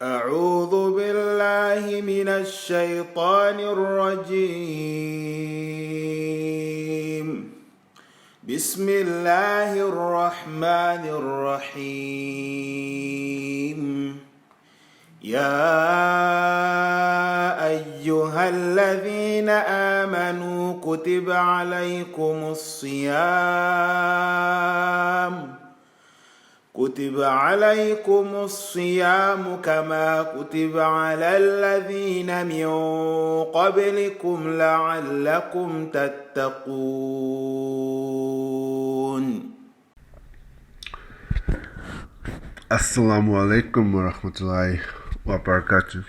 أعوذ بالله من الشيطان الرجيم. بسم الله الرحمن الرحيم. يا أيها الذين آمنوا كتب عليكم الصيام كما كتب على الذين من قبلكم لعلكم تتقون. Assalamu alaikum wa rahmatullahi wa barakatuh.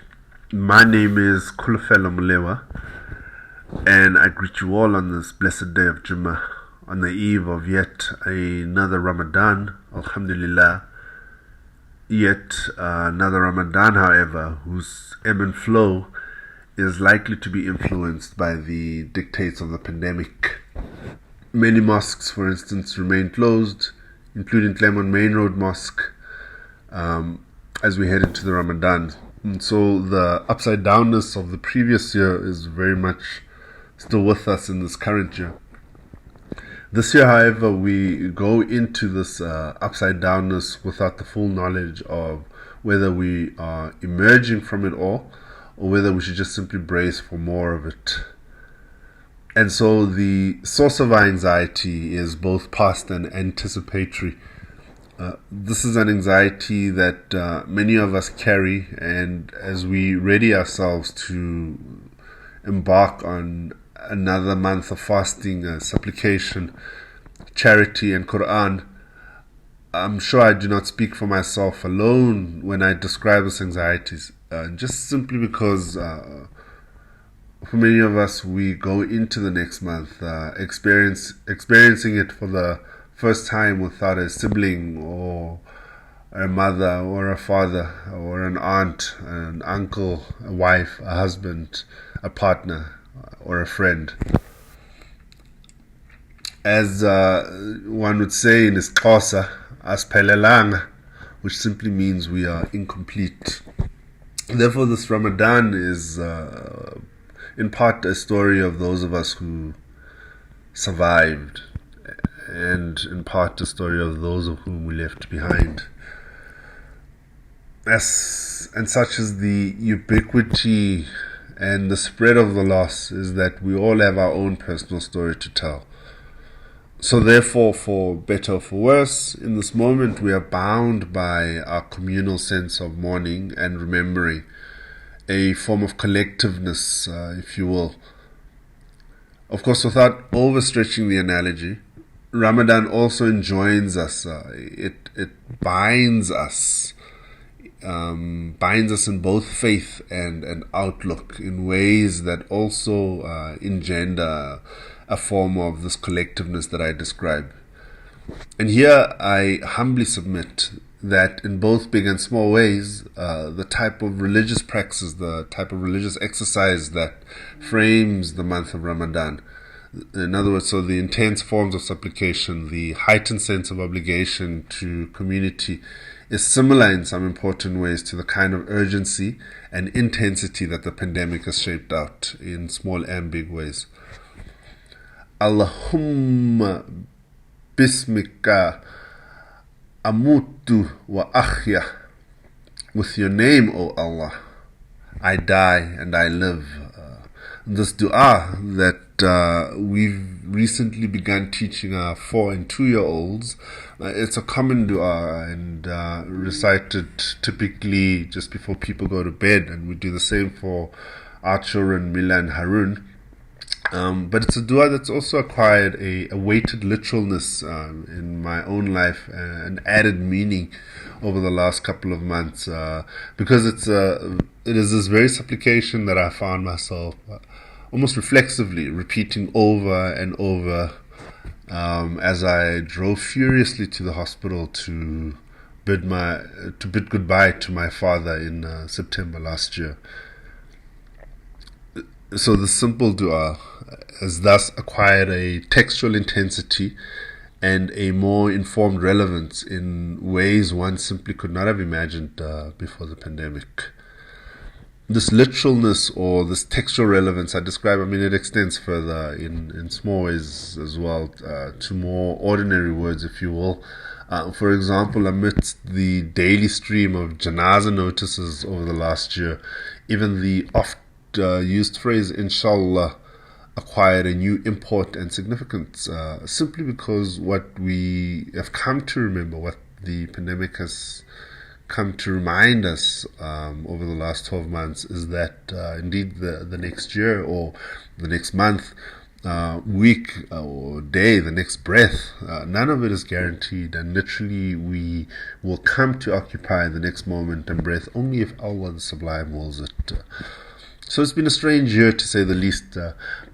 My name is Kholofelo Molewa, and I greet you all on this blessed day of Jummah, on the eve of yet another Ramadan, alhamdulillah. Yet another Ramadan, however, whose ebb and flow is likely to be influenced by the dictates of the pandemic. Many mosques, for instance, remain closed, including Claremont Main Road Mosque, as we head into the Ramadan. And so the upside downness of the previous year is very much still with us in this current year. This year, however, we go into this upside downness without the full knowledge of whether we are emerging from it all or whether we should just simply brace for more of it. And so the source of our anxiety is both past and anticipatory. This is an anxiety that many of us carry, and as we ready ourselves to embark on another month of fasting, supplication, charity, and Quran, I'm sure I do not speak for myself alone when I describe these anxieties, just simply because for many of us we go into the next month experiencing it for the first time without a sibling or a mother or a father or an aunt, an uncle, a wife, a husband, a partner, or a friend. As one would say in isiXhosa, asiphelelanga, which simply means we are incomplete. Therefore, this Ramadan is in part a story of those of us who survived, and in part a story of those of whom we left behind. And such is the ubiquity and the spread of the loss, is that we all have our own personal story to tell. So therefore, for better or for worse, in this moment we are bound by our communal sense of mourning and remembering, a form of collectiveness, if you will. Of course, without overstretching the analogy, Ramadan also enjoins us. It binds us. Binds us in both faith and outlook in ways that also engender a form of this collectiveness that I describe. And here I humbly submit that in both big and small ways, the type of religious practice, the type of religious exercise that frames the month of Ramadan, in other words, so the intense forms of supplication, the heightened sense of obligation to community, is similar in some important ways to the kind of urgency and intensity that the pandemic has shaped out in small and big ways. Allahumma bismika amutu wa ahya. With your name, O Allah, I die and I live. This dua that we've recently begun teaching our 4 and 2-year-olds, it's a common dua and recited typically just before people go to bed, and we do the same for our children Mila and Harun. But it's a dua that's also acquired a weighted literalness in my own life, an added meaning over the last couple of months, because it is this very supplication that I found myself almost reflexively repeating over and over as I drove furiously to the hospital to bid goodbye to my father in September last year. So the simple dua has thus acquired a textual intensity and a more informed relevance in ways one simply could not have imagined before the pandemic. This literalness or this textual relevance I describe, it extends further in small ways as well to more ordinary words, if you will. For example, amidst the daily stream of janaza notices over the last year, even the oft-used phrase, inshallah, acquired a new import and significance simply because what we have come to remember, what the pandemic has come to remind us over the last 12 months is that indeed the next year or the next month, week or day, the next breath, none of it is guaranteed, and literally we will come to occupy the next moment and breath only if Allah the Sublime wills it. So it's been a strange year to say the least,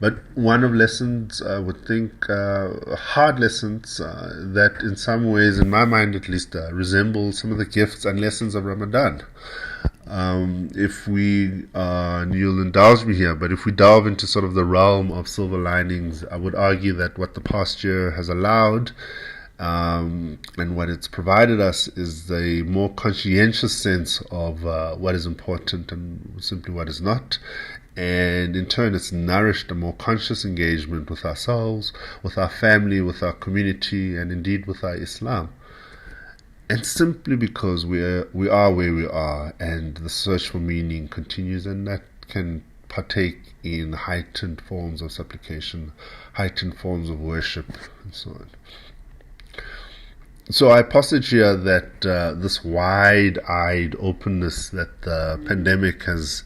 but one of lessons, I would think, hard lessons that in some ways, in my mind at least, resemble some of the gifts and lessons of Ramadan. If we, you'll indulge me here, but if we delve into sort of the realm of silver linings, I would argue that what the past year has allowed and what it's provided us is a more conscientious sense of what is important and simply what is not. And in turn, it's nourished a more conscious engagement with ourselves, with our family, with our community, and indeed with our Islam. And simply because we are where we are, and the search for meaning continues, and that can partake in heightened forms of supplication, heightened forms of worship, and so on. So I posit here that this wide-eyed openness that the pandemic has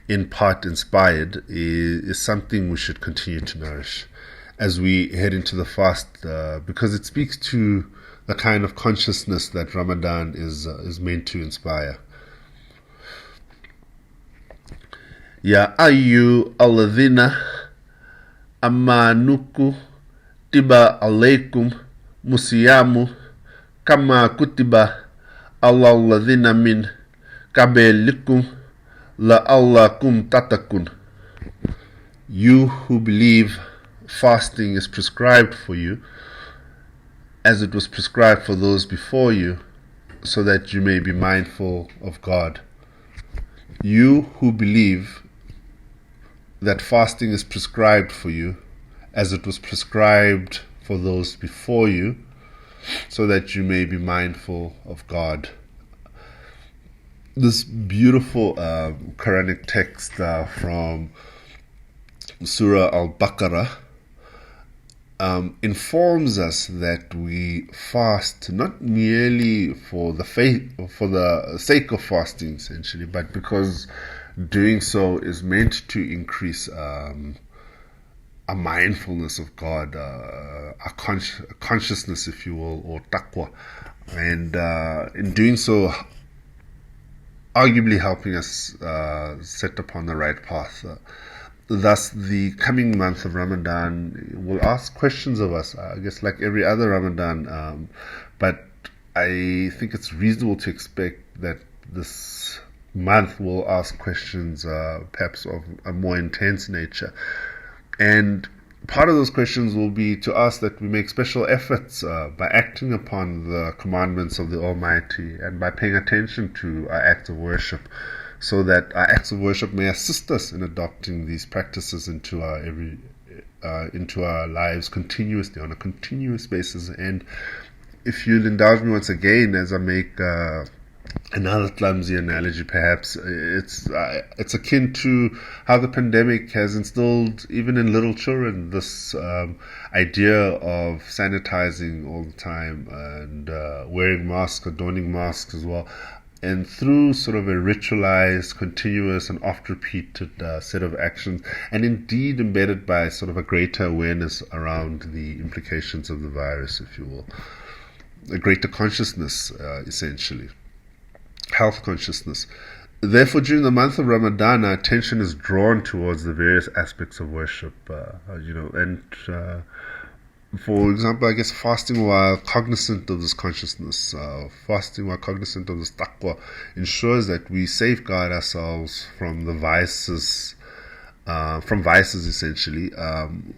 in part inspired is something we should continue to nourish as we head into the fast, because it speaks to the kind of consciousness that Ramadan is meant to inspire. Ya ayu alladhina amanuku tiba alaykum musiyamu kama kutiba ala alladhina min qablikum la'allakum tattaqun. You who believe, fasting is prescribed for you as it was prescribed for those before you, so that you may be mindful of God. You who believe that fasting is prescribed for you as it was prescribed for those before you, so that you may be mindful of God. This beautiful Quranic text from Surah Al-Baqarah informs us that we fast not merely for the sake of fasting, essentially, but because doing so is meant to increase a mindfulness of God, a consciousness, if you will, or taqwa, and in doing so, arguably helping us set upon the right path. Thus, the coming month of Ramadan will ask questions of us, I guess, like every other Ramadan, but I think it's reasonable to expect that this month will ask questions perhaps of a more intense nature. And part of those questions will be to ask that we make special efforts by acting upon the commandments of the Almighty and by paying attention to our acts of worship, so that our acts of worship may assist us in adopting these practices into our lives continuously, on a continuous basis. And if you'll indulge me once again, as I make another clumsy analogy, perhaps it's akin to how the pandemic has instilled, even in little children, this idea of sanitizing all the time and wearing masks, adorning masks as well. And through sort of a ritualized, continuous, and oft-repeated set of actions, and indeed embedded by sort of a greater awareness around the implications of the virus, if you will, a greater consciousness, essentially, health consciousness. Therefore, during the month of Ramadan, our attention is drawn towards the various aspects of worship, and for example, I guess fasting while cognizant of this consciousness, fasting while cognizant of this taqwa, ensures that we safeguard ourselves from the vices, essentially,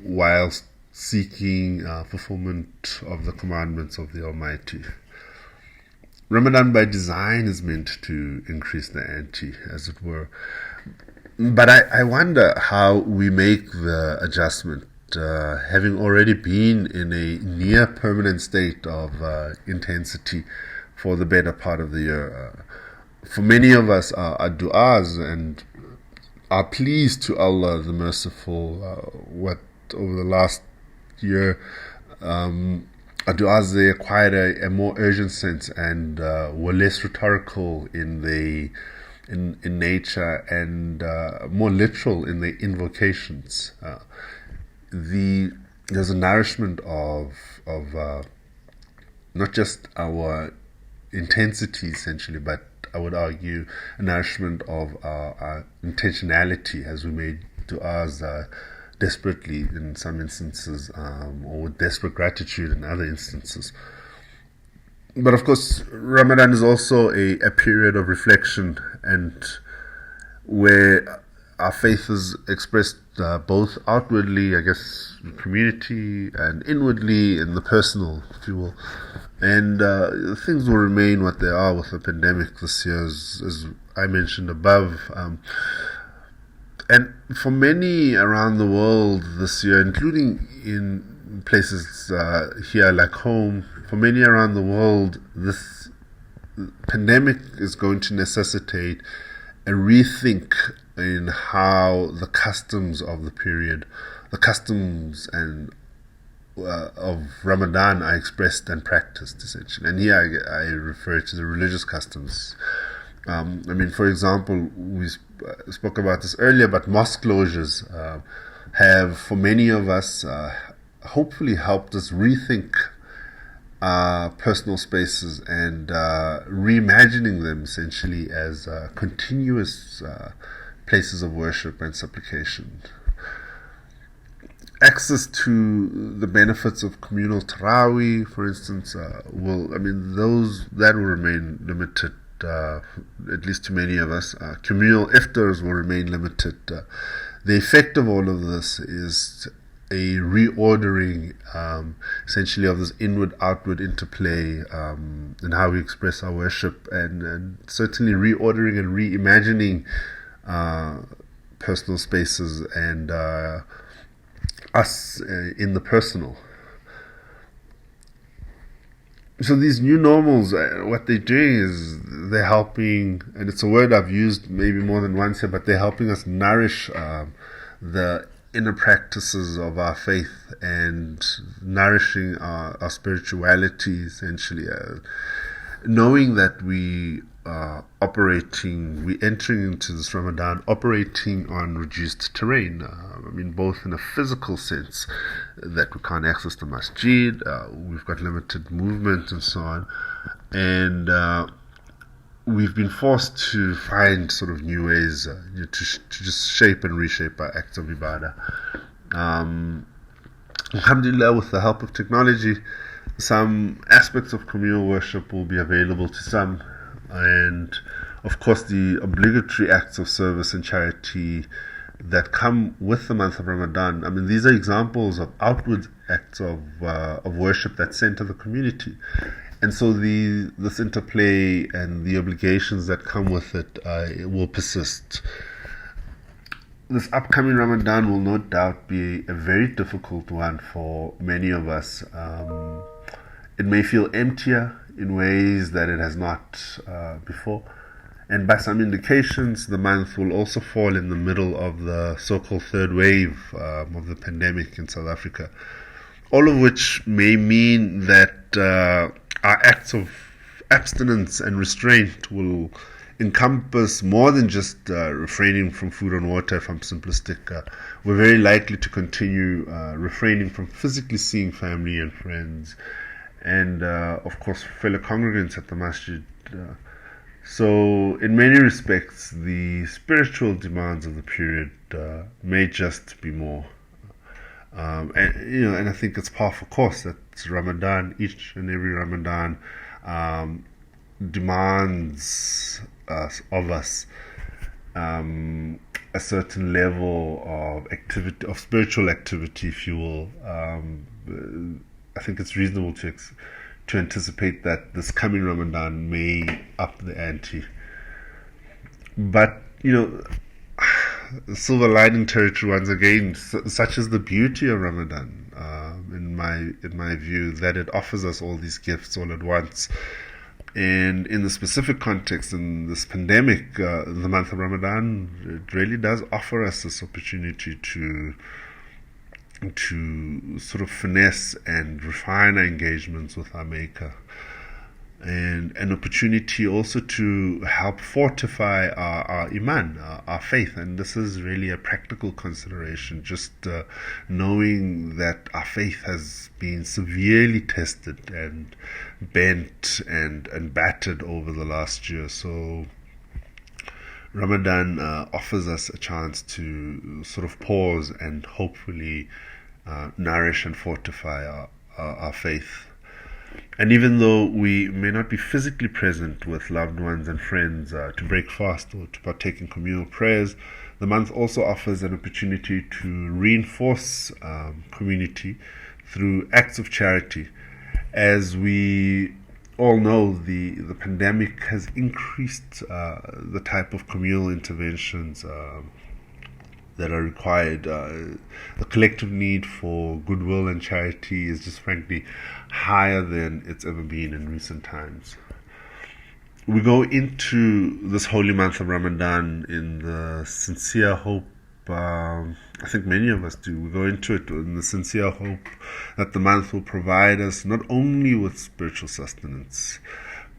while seeking fulfillment of the commandments of the Almighty. Ramadan by design is meant to increase the ante, as it were. But I wonder how we make the adjustment, having already been in a near permanent state of intensity for the better part of the year. For many of us, our du'as and are pleased to Allah the Merciful, what over the last year, our du'as, they acquired a more urgent sense and were less rhetorical in nature and more literal in the invocations. There's a nourishment of not just our intensity essentially, but I would argue a nourishment of our intentionality as we made du'as desperately in some instances, or with desperate gratitude in other instances. But of course, Ramadan is also a period of reflection, and where our faith is expressed both outwardly, I guess, in community, and inwardly in the personal, if you will. And things will remain what they are with the pandemic this year, as I mentioned above. And for many around the world this year, including in places here like home, for many around the world, this pandemic is going to necessitate a rethink in how the customs of the period, the customs and of Ramadan are expressed and practiced, essentially. And here I refer to the religious customs. For example, we spoke about this earlier, but mosque closures have, for many of us, hopefully helped us rethink personal spaces and reimagining them essentially as continuous places of worship and supplication. Access to the benefits of communal Taraweeh, for instance, that will remain limited, at least to many of us. Communal iftars will remain limited. The effect of all of this is a reordering, essentially, of this inward-outward interplay in how we express our worship, and certainly reordering and reimagining personal spaces and us in the personal. So these new normals, what they're doing is they're helping, and it's a word I've used maybe more than once here, but they're helping us nourish the inner practices of our faith and nourishing our spirituality, essentially. Knowing that we are entering into this Ramadan operating on reduced terrain. Both in a physical sense, that we can't access the masjid, we've got limited movement and so on, and we've been forced to find sort of new ways to just shape and reshape our acts of ibadah. Alhamdulillah, with the help of technology, some aspects of communal worship will be available to some, and of course the obligatory acts of service and charity that come with the month of Ramadan. These are examples of outward acts of worship that center the community, and so this interplay and the obligations that come with it will persist. This upcoming Ramadan will no doubt be a very difficult one for many of us. It may feel emptier in ways that it has not before. And by some indications, the month will also fall in the middle of the so-called third wave of the pandemic in South Africa. All of which may mean that our acts of abstinence and restraint will encompass more than just refraining from food and water, if I'm simplistic. We're very likely to continue refraining from physically seeing family and friends, and of course fellow congregants at the masjid. So in many respects, the spiritual demands of the period may just be more. And I think it's par for course that Ramadan, each and every Ramadan, demands of us a certain level of activity, of spiritual activity, if you will. I think it's reasonable to anticipate that this coming Ramadan may up the ante. But silver lining territory once again. Such is the beauty of Ramadan, in my view, that it offers us all these gifts all at once. And in the specific context, in this pandemic, the month of Ramadan, it really does offer us this opportunity to sort of finesse and refine our engagements with our Maker, and an opportunity also to help fortify our iman, our faith. And this is really a practical consideration, just knowing that our faith has been severely tested and bent and battered over the last year. So Ramadan offers us a chance to sort of pause and hopefully nourish and fortify our faith. And even though we may not be physically present with loved ones and friends to break fast or to partake in communal prayers, the month also offers an opportunity to reinforce community through acts of charity. As we all know, the pandemic has increased the type of communal interventions that are required. The collective need for goodwill and charity is just frankly higher than it's ever been in recent times. We go into this holy month of Ramadan in the sincere hope, I think many of us do, we go into it in the sincere hope that the month will provide us not only with spiritual sustenance,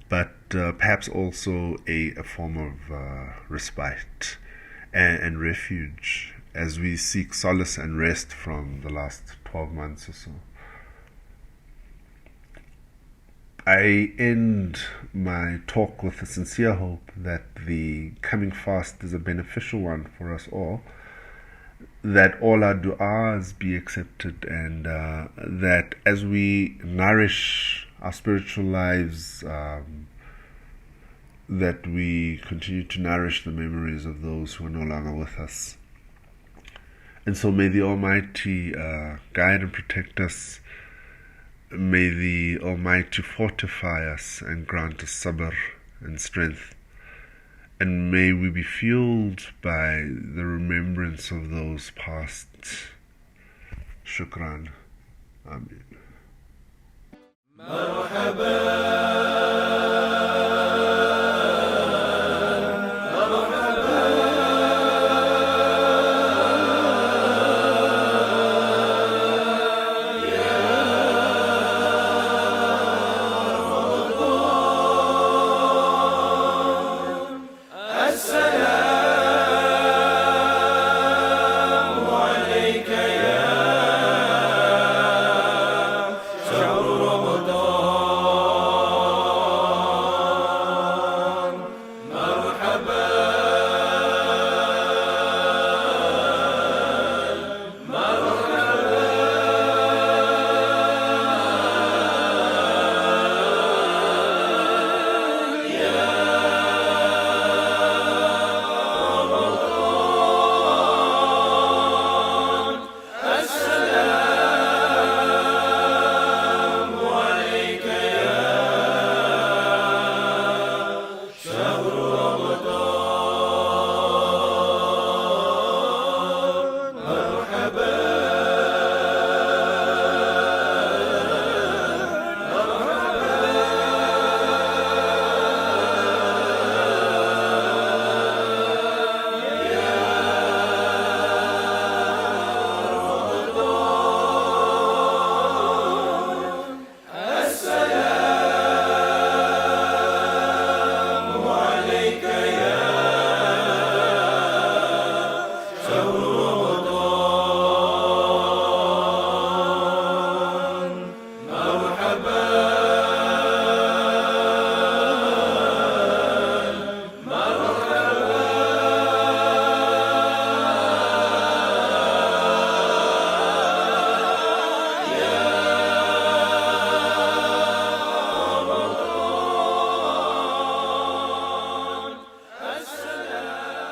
but perhaps also a form of respite and refuge as we seek solace and rest from the last 12 months or so. I end my talk with a sincere hope that the coming fast is a beneficial one for us all, that all our du'as be accepted, and that as we nourish our spiritual lives, that we continue to nourish the memories of those who are no longer with us. And so may the Almighty guide and protect us. May the Almighty fortify us and grant us sabr and strength. And may we be fueled by the remembrance of those past. Shukran. Ameen. مرحبا